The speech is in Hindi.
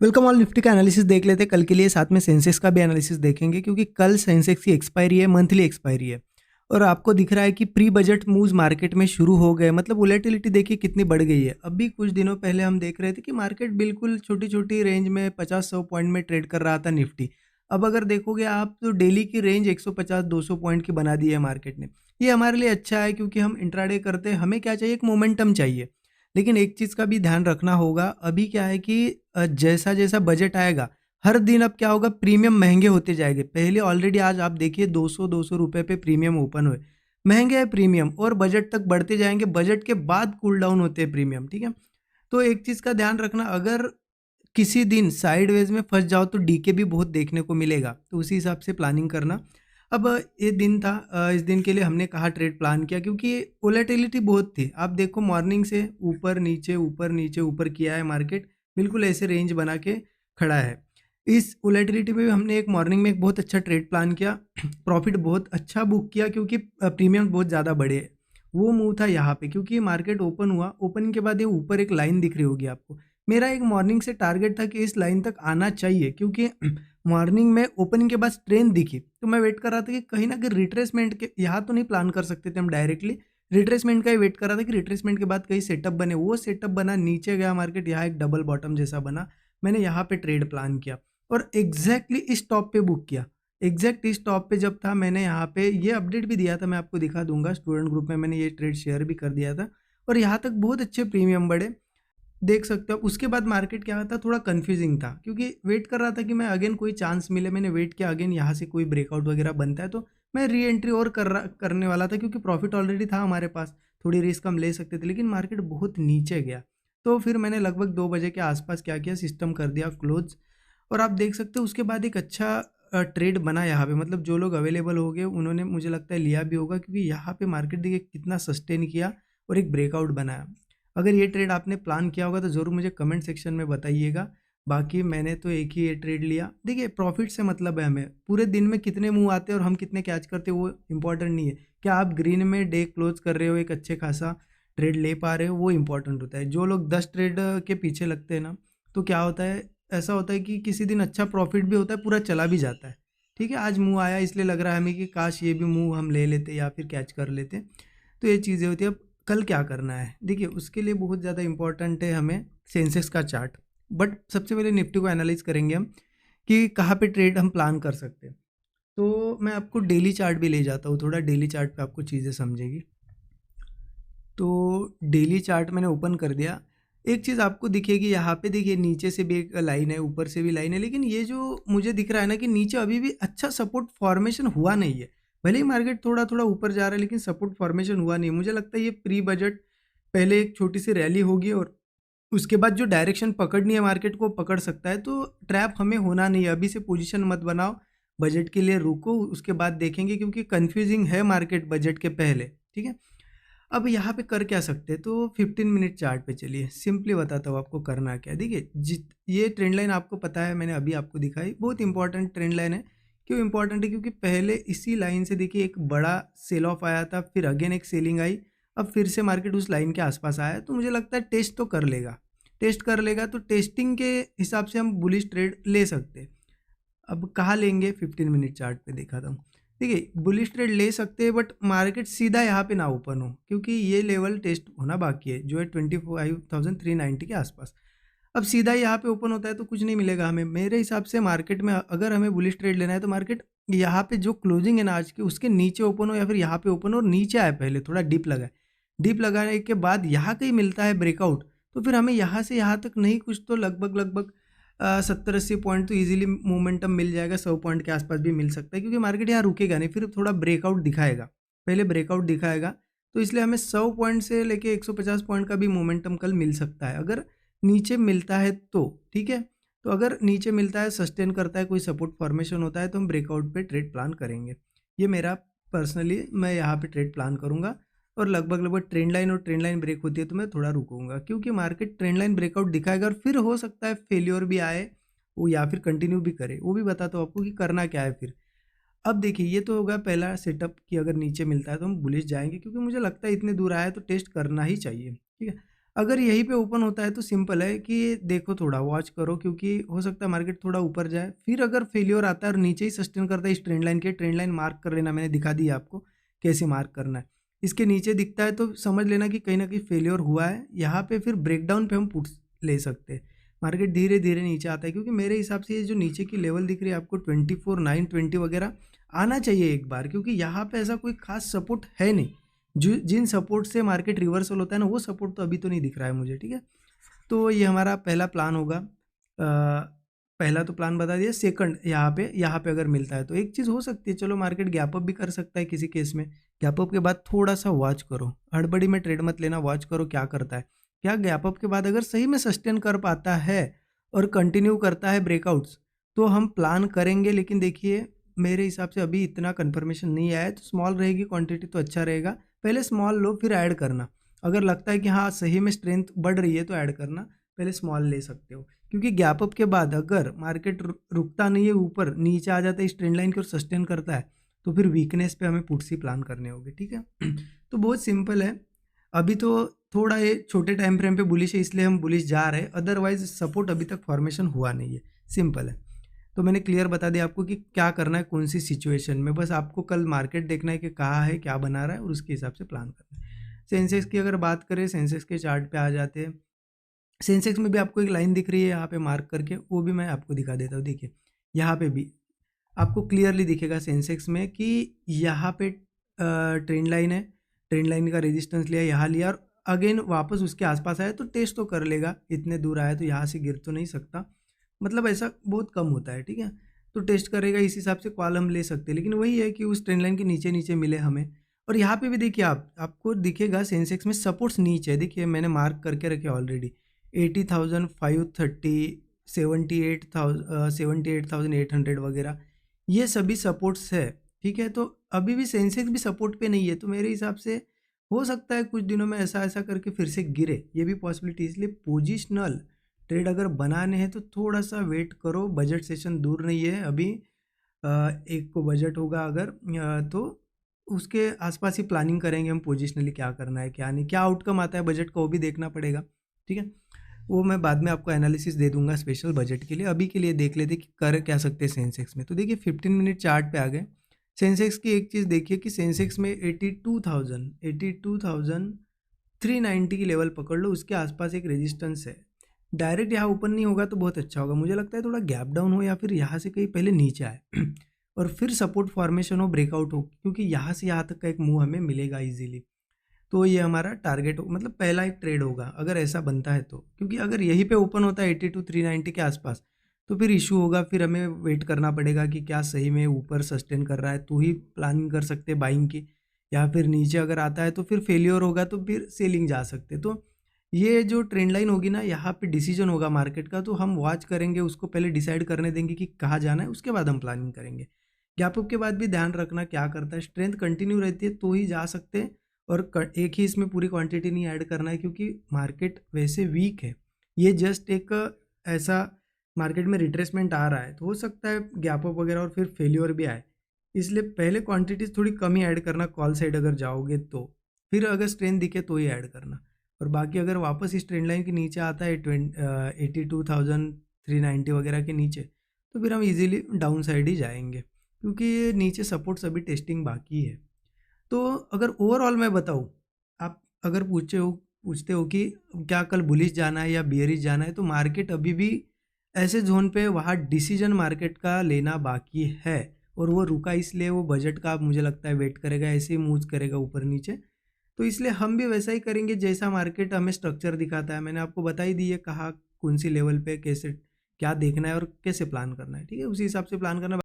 Welcome all. निफ्टी का एनालिसिस देख लेते हैं कल के लिए, साथ में सेंसेक्स का भी एनालिसिस देखेंगे क्योंकि कल सेंसेक्स की एक्सपायरी है, मंथली एक्सपायरी है। और आपको दिख रहा है कि प्री बजट मूव्स मार्केट में शुरू हो गए, मतलब वोलेटिलिटी देखिए कितनी बढ़ गई है। अभी कुछ दिनों पहले हम देख रहे थे कि मार्केट बिल्कुल छोटी छोटी रेंज में 50-100 पॉइंट में ट्रेड कर रहा था निफ्टी। अब अगर देखोगे आप तो डेली की रेंज 150-200 पॉइंट की बना दी है मार्केट ने। ये हमारे लिए अच्छा है क्योंकि हम इंट्राडे करते हैं, हमें क्या चाहिए, एक मोमेंटम चाहिए। लेकिन एक चीज़ का भी ध्यान रखना होगा, अभी क्या है कि जैसा जैसा बजट आएगा हर दिन अब क्या होगा, प्रीमियम महंगे होते जाएंगे। पहले ऑलरेडी आज आप देखिए 200-200 रुपए पे प्रीमियम ओपन हुए, महंगे है प्रीमियम, और बजट तक बढ़ते जाएंगे, बजट के बाद कूल डाउन होते हैं प्रीमियम, ठीक है। तो एक चीज़ का ध्यान रखना, अगर किसी दिन साइडवेज में फंस जाओ तो डीके भी बहुत देखने को मिलेगा, तो उसी हिसाब से प्लानिंग करना। अब ये दिन था, इस दिन के लिए हमने कहा ट्रेड प्लान किया क्योंकि वोलेटिलिटी बहुत थी। आप देखो मॉर्निंग से ऊपर नीचे ऊपर नीचे ऊपर किया है मार्केट, बिल्कुल ऐसे रेंज बना के खड़ा है। इस वोलेटिलिटी में भी हमने एक मॉर्निंग में एक बहुत अच्छा ट्रेड प्लान किया, प्रॉफिट बहुत अच्छा बुक किया क्योंकि प्रीमियम बहुत ज़्यादा बढ़े। वो मूव था यहाँ पे क्योंकि मार्केट ओपन हुआ, ओपनिंग के बाद ये ऊपर एक लाइन दिख रही होगी आपको। मेरा एक मॉर्निंग से टारगेट था कि इस लाइन तक आना चाहिए क्योंकि मॉर्निंग में ओपनिंग के बाद ट्रेंड दिखी, तो मैं वेट कर रहा था कि कहीं ना कहीं रिट्रेसमेंट के, यहाँ तो नहीं प्लान कर सकते थे हम डायरेक्टली, रिट्रेसमेंट का ही वेट कर रहा था कि रिट्रेसमेंट के बाद कहीं सेटअप बने। वो सेटअप बना, नीचे गया मार्केट, यहाँ एक डबल बॉटम जैसा बना, मैंने यहाँ पे ट्रेड प्लान किया और एग्जैक्टली इस टॉप पे बुक किया। एग्जैक्ट इस टॉप पे जब था, मैंने यहाँ पे ये अपडेट भी दिया था, मैं आपको दिखा दूंगा, स्टूडेंट ग्रुप में मैंने ये ट्रेड शेयर भी कर दिया था। और यहाँ तक बहुत अच्छे प्रीमियम बढ़े, देख सकते हो। उसके बाद मार्केट क्या था, थोड़ा कंफ्यूजिंग था क्योंकि वेट कर रहा था कि मैं अगेन कोई चांस मिले। मैंने वेट किया अगेन यहाँ से कोई ब्रेकआउट वगैरह बनता है तो मैं री एंट्री और करने वाला था क्योंकि प्रॉफिट ऑलरेडी था हमारे पास, थोड़ी रिस्क हम ले सकते थे। लेकिन मार्केट बहुत नीचे गया, तो फिर मैंने लगभग 2 बजे के आसपास क्या किया, सिस्टम कर दिया क्लोज। और आप देख सकते हो उसके बाद एक अच्छा ट्रेड बना यहाँ पे, मतलब जो लोग अवेलेबल हो गए उन्होंने मुझे लगता है लिया भी होगा क्योंकि यहाँ पे मार्केट देखिए कितना सस्टेन किया और एक ब्रेकआउट बनाया। अगर ये ट्रेड आपने प्लान किया होगा तो ज़रूर मुझे कमेंट सेक्शन में बताइएगा। बाकी मैंने तो एक ही ये ट्रेड लिया। देखिए प्रॉफिट से मतलब है, हमें पूरे दिन में कितने मूव आते हैं और हम कितने कैच करते हैं वो इंपॉर्टेंट नहीं है। क्या आप ग्रीन में डे क्लोज कर रहे हो, एक अच्छे खासा ट्रेड ले पा रहे हो, वो इंपॉर्टेंट होता है। जो लोग 10 ट्रेड के पीछे लगते हैं ना, तो क्या होता है, ऐसा होता है कि किसी दिन अच्छा प्रॉफिट भी होता है, पूरा चला भी जाता है। ठीक है, आज मूव आया इसलिए लग रहा है हमें कि काश ये भी मूव हम ले लेते या फिर कैच कर लेते। तो ये चीज़ें होती है। अब कल क्या करना है, देखिए उसके लिए बहुत ज़्यादा इंपॉर्टेंट है हमें सेंसेक्स का चार्ट। बट सबसे पहले निफ्टी को एनालाइज करेंगे हम कि कहाँ पे ट्रेड हम प्लान कर सकते हैं। तो मैं आपको डेली चार्ट भी ले जाता हूँ, थोड़ा डेली चार्ट पे आपको चीज़ें समझेगी। तो डेली चार्ट मैंने ओपन कर दिया। एक चीज़ आपको दिखेगी यहाँ पे, देखिए नीचे से भी एक लाइन है, ऊपर से भी लाइन है, लेकिन ये जो मुझे दिख रहा है ना कि नीचे अभी भी अच्छा सपोर्ट फॉर्मेशन हुआ नहीं है। भले ही मार्केट थोड़ा थोड़ा ऊपर जा रहा है लेकिन सपोर्ट फॉर्मेशन हुआ नहीं है। मुझे लगता है ये प्री बजट पहले एक छोटी सी रैली होगी और उसके बाद जो डायरेक्शन पकड़नी है मार्केट को पकड़ सकता है। तो ट्रैप हमें होना नहीं है, अभी से पोजीशन मत बनाओ, बजट के लिए रुको, उसके बाद देखेंगे क्योंकि कंफ्यूजिंग है मार्केट बजट के पहले, ठीक है। अब यहाँ पे कर क्या सकते हैं, तो 15 मिनट चार्ट पे चलिए, सिंपली बताता हूँ आपको करना क्या है। देखिए जित ये ट्रेंड लाइन आपको पता है, मैंने अभी आपको दिखाई, बहुत इंपॉर्टेंट ट्रेंड लाइन है। क्यों इंपॉर्टेंट है, क्योंकि पहले इसी लाइन से देखिए एक बड़ा सेल ऑफ आया था, फिर अगेन एक सेलिंग आई, अब फिर से मार्केट उस लाइन के आसपास आया। तो मुझे लगता है टेस्ट तो कर लेगा, टेस्ट कर लेगा, तो टेस्टिंग के हिसाब से हम बुलिश ट्रेड ले सकते हैं। अब कहाँ लेंगे, 15 मिनट चार्ट पे देखा था। देखिए बुलिश ट्रेड ले सकते हैं बट मार्केट सीधा यहाँ पे ना ओपन हो क्योंकि ये लेवल टेस्ट होना बाकी है जो है 25,390 के आसपास। अब सीधा यहाँ पे ओपन होता है तो कुछ नहीं मिलेगा हमें। मेरे हिसाब से मार्केट में अगर हमें बुलिश ट्रेड लेना है तो मार्केट यहाँ पे जो क्लोजिंग है ना आज की, उसके नीचे ओपन हो या फिर यहाँ पे ओपन हो और नीचे आए, पहले थोड़ा डीप लगाए, डीप लगाने के बाद यहाँ कहीं मिलता है ब्रेकआउट, तो फिर हमें यहाँ से यहाँ तक नहीं, कुछ तो लगभग लगभग 70-80 पॉइंट तो इजीली मोमेंटम मिल जाएगा, 100 पॉइंट के आसपास भी मिल सकता है क्योंकि मार्केट यहाँ रुकेगा नहीं, फिर थोड़ा ब्रेकआउट दिखाएगा, पहले ब्रेकआउट दिखाएगा। तो इसलिए हमें 100 पॉइंट से लेके 150 पॉइंट का भी मोमेंटम कल मिल सकता है अगर नीचे मिलता है तो, ठीक है। तो अगर नीचे मिलता है, सस्टेन करता है, कोई सपोर्ट फॉर्मेशन होता है तो हम ब्रेकआउट पे ट्रेड प्लान करेंगे। ये मेरा पर्सनली, मैं यहाँ पे ट्रेड प्लान करूँगा। और लगभग लगभग ट्रेंड लाइन और ट्रेंड लाइन ब्रेक होती है तो मैं थोड़ा रुकूंगा क्योंकि मार्केट ट्रेंड लाइन ब्रेकआउट दिखाएगा और फिर हो सकता है फेलियर भी आए वो या फिर कंटिन्यू भी करे, वो भी बताता हूँ आपको कि करना क्या है फिर। अब देखिए ये तो होगा पहला सेटअप कि अगर नीचे मिलता है तो हम बुलिश जाएंगे क्योंकि मुझे लगता है इतने दूर आया है तो टेस्ट करना ही चाहिए, ठीक है। अगर यहीं पे ओपन होता है तो सिंपल है कि देखो थोड़ा वॉच करो, क्योंकि हो सकता है मार्केट थोड़ा ऊपर जाए, फिर अगर फेल्योर आता है और नीचे ही सस्टेन करता है इस ट्रेंड लाइन के, ट्रेंड लाइन मार्क कर लेना, मैंने दिखा दी आपको कैसे मार्क करना है। इसके नीचे दिखता है तो समझ लेना कि कहीं ना कहीं फेल्योर हुआ है। यहाँ पे फिर ब्रेकडाउन पे हम पुट्स ले सकते हैं। मार्केट धीरे धीरे नीचे आता है, क्योंकि मेरे हिसाब से ये जो नीचे की लेवल दिख रही है आपको 24,920 वगैरह आना चाहिए एक बार, क्योंकि यहाँ पे ऐसा कोई खास सपोर्ट है नहीं। जो जिन सपोर्ट से मार्केट रिवर्सल होता है ना, वो सपोर्ट तो अभी तो नहीं दिख रहा है मुझे, ठीक है। तो ये हमारा पहला प्लान होगा। पहला तो प्लान बता दिया। सेकंड, यहाँ पे अगर मिलता है तो एक चीज़ हो सकती है, चलो मार्केट गैप अप भी कर सकता है किसी केस में। गैप अप के बाद थोड़ा सा वॉच करो, हड़बड़ी में ट्रेड मत लेना, वॉच करो क्या करता है। क्या गैप अप के बाद अगर सही में सस्टेन कर पाता है और कंटिन्यू करता है ब्रेकआउट्स, तो हम प्लान करेंगे। लेकिन देखिए मेरे हिसाब से अभी इतना कंफर्मेशन नहीं आया है, तो स्मॉल रहेगी क्वांटिटी तो अच्छा रहेगा। पहले स्मॉल लो फिर ऐड करना। अगर लगता है कि हाँ सही में स्ट्रेंथ बढ़ रही है तो ऐड करना, पहले स्मॉल ले सकते हो। क्योंकि गैप अप के बाद अगर मार्केट रुकता नहीं है, ऊपर नीचे आ जाता है इस ट्रेंड लाइन की और सस्टेन करता है, तो फिर वीकनेस पे हमें पुट्स ही प्लान करने होंगे, ठीक है। तो बहुत सिंपल है। अभी तो थोड़ा ये छोटे टाइम फ्रेम पे बुलिश है, इसलिए हम बुलिश जा रहे हैं, अदरवाइज सपोर्ट अभी तक फॉर्मेशन हुआ नहीं है। सिंपल है। तो मैंने क्लियर बता दिया आपको कि क्या करना है कौन सी सिचुएशन में। बस आपको कल मार्केट देखना है कि कहाँ है, क्या बना रहा है, और उसके हिसाब से प्लान करना है। सेंसेक्स की अगर बात करें, सेंसेक्स के चार्ट पे आ जाते हैं। सेंसेक्स में भी आपको एक लाइन दिख रही है यहाँ पे मार्क करके, वो भी मैं आपको दिखा देता हूँ। देखिए यहाँ पे भी आपको क्लियरली दिखेगा सेंसेक्स में कि यहाँ पे ट्रेंड लाइन है, ट्रेंड लाइन का रेजिस्टेंस लिया, यहाँ लिया, और अगेन वापस उसके आसपास आया तो टेस्ट तो कर लेगा। इतने दूर आया तो यहाँ से गिर तो नहीं सकता, मतलब ऐसा बहुत कम होता है, ठीक है। तो टेस्ट करेगा, इस हिसाब से कॉल हम ले सकते हैं। लेकिन वही है कि उस ट्रेंड लाइन के नीचे नीचे मिले हमें। और यहाँ पे भी देखिए आपको दिखेगा सेंसेक्स में सपोर्ट्स नीचे है। देखिए मैंने मार्क करके रखे ऑलरेडी 80,530, 78,800 वगैरह, ये सभी सपोर्ट्स है, ठीक है। तो अभी भी सेंसेक्स भी सपोर्ट पे नहीं है, तो मेरे हिसाब से हो सकता है कुछ दिनों में ऐसा ऐसा करके फिर से गिरे, ये भी पॉसिबिलिटी। इसलिए पोजिशनल ट्रेड अगर बनाने हैं तो थोड़ा सा वेट करो, बजट सेशन दूर नहीं है अभी। एक को बजट होगा अगर तो उसके आसपास ही प्लानिंग करेंगे हम पोजिशनली, क्या करना है क्या नहीं, क्या आउटकम आता है बजट का वो भी देखना पड़ेगा, ठीक है। वो मैं बाद में आपको एनालिसिस दे दूंगा स्पेशल बजट के लिए। अभी के लिए देख लेते कि कर क्या सकते हैं सेंसेक्स में। तो देखिए 15 मिनट चार्ट पे आ गए। सेंसेक्स की एक चीज़ देखिए कि सेंसेक्स में 82,390 की लेवल पकड़ लो, उसके आसपास एक रेजिस्टेंस है। डायरेक्ट यहाँ ओपन नहीं होगा तो बहुत अच्छा होगा, मुझे लगता है थोड़ा गैप डाउन हो या फिर यहाँ से कहीं पहले नीचे आए और फिर सपोर्ट फॉर्मेशन हो, ब्रेकआउट हो, क्योंकि यहाँ से यहाँ तक का एक मूव हमें मिलेगा इजीली। तो ये हमारा टारगेट मतलब पहला एक ट्रेड होगा अगर ऐसा बनता है तो। क्योंकि अगर यहीं पे ओपन होता है 82,390 के आसपास, तो फिर इशू होगा, फिर हमें वेट करना पड़ेगा कि क्या सही में ऊपर सस्टेन कर रहा है तो ही प्लानिंग कर सकते हैं बाइंग की, या फिर नीचे अगर आता है तो फिर फेलियर होगा तो फिर सेलिंग जा सकते। तो ये जो ट्रेंड लाइन होगी ना, यहाँ पे डिसीजन होगा मार्केट का, तो हम वॉच करेंगे, उसको पहले डिसाइड करने देंगे कि कहाँ जाना है, उसके बाद हम प्लानिंग करेंगे। गैप अप के बाद भी ध्यान रखना क्या करता है, स्ट्रेंथ कंटिन्यू रहती है तो ही जा सकते हैं, और एक ही इसमें पूरी क्वांटिटी नहीं ऐड करना है, क्योंकि मार्केट वैसे वीक है। ये जस्ट एक ऐसा मार्केट में रिट्रेसमेंट आ रहा है, तो हो सकता है गैप अप वगैरह और फिर फेल्योर भी आए। इसलिए पहले क्वांटिटीज थोड़ी कम ही ऐड करना कॉल साइड अगर जाओगे तो, फिर अगर स्ट्रेंथ दिखे तो ही ऐड करना। और बाकी अगर वापस इस ट्रेंड लाइन के नीचे आता है 82,390 वगैरह के नीचे, तो फिर हम इजीली डाउन साइड ही जाएंगे, क्योंकि ये नीचे सपोर्ट्स अभी टेस्टिंग बाकी है। तो अगर ओवरऑल मैं बताऊँ, आप अगर पूछते हो कि क्या कल बुलिश जाना है या बियरिश जाना है, तो मार्केट अभी भी ऐसे जोन पे वहाँ डिसीजन मार्केट का लेना बाकी है। और वो रुका इसलिए वो बजट का मुझे लगता है वेट करेगा, ऐसे ही मूव करेगा ऊपर नीचे। तो इसलिए हम भी वैसा ही करेंगे जैसा मार्केट हमें स्ट्रक्चर दिखाता है। मैंने आपको बता ही दी है कहाँ कौन सी लेवल पे कैसे क्या देखना है और कैसे प्लान करना है, ठीक है। उसी हिसाब से प्लान करना।